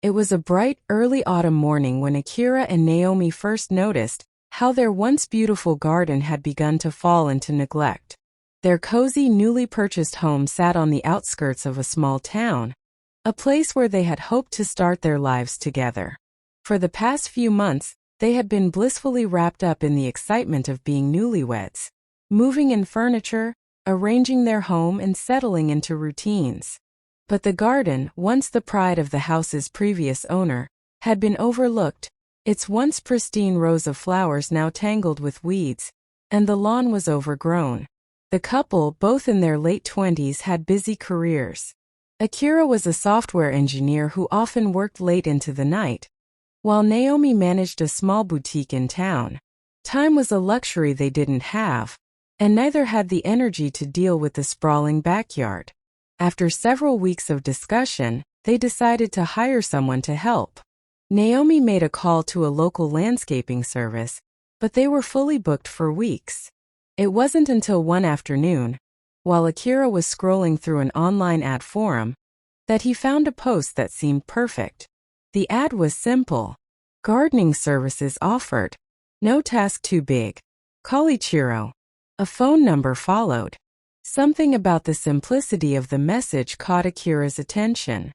It was a bright, early autumn morning when Akira and Naomi first noticed how their once beautiful garden had begun to fall into neglect. Their cozy, newly purchased home sat on the outskirts of a small town, a place where they had hoped to start their lives together. For the past few months, they had been blissfully wrapped up in the excitement of being newlyweds, moving in furniture, arranging their home, and settling into routines. But the garden, once the pride of the house's previous owner, had been overlooked, its once pristine rows of flowers now tangled with weeds, and the lawn was overgrown. The couple, both in their late 20s, had busy careers. Akira was a software engineer who often worked late into the night, while Naomi managed a small boutique in town. Time was a luxury they didn't have, and neither had the energy to deal with the sprawling backyard. After several weeks of discussion, they decided to hire someone to help. Naomi made a call to a local landscaping service, but they were fully booked for weeks. It wasn't until one afternoon, while Akira was scrolling through an online ad forum, that he found a post that seemed perfect. The ad was simple. Gardening services offered. No task too big. Call Ichiro. A phone number followed. Something about the simplicity of the message caught Akira's attention.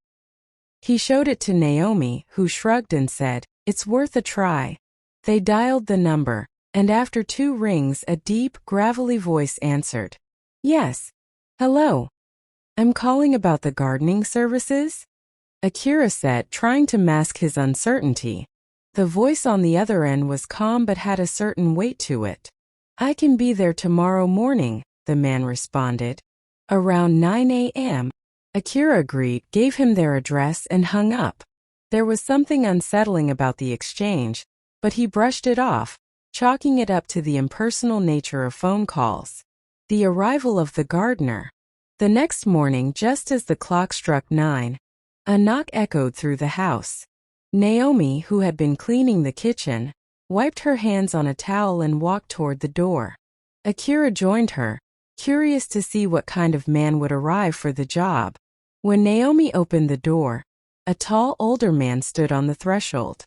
He showed it to Naomi, who shrugged and said, "It's worth a try." They dialed the number, and after 2 rings, a deep, gravelly voice answered. "Yes. Hello. I'm calling about the gardening services?" Akira said, trying to mask his uncertainty. The voice on the other end was calm but had a certain weight to it. "I can be there tomorrow morning," the man responded. "Around 9 a.m. Akira agreed, gave him their address, and hung up. There was something unsettling about the exchange, but he brushed it off, chalking it up to the impersonal nature of phone calls. The arrival of the gardener. The next morning, just as the clock struck 9, a knock echoed through the house. Naomi, who had been cleaning the kitchen, wiped her hands on a towel and walked toward the door. Akira joined her, curious to see what kind of man would arrive for the job. When Naomi opened the door, a tall older man stood on the threshold.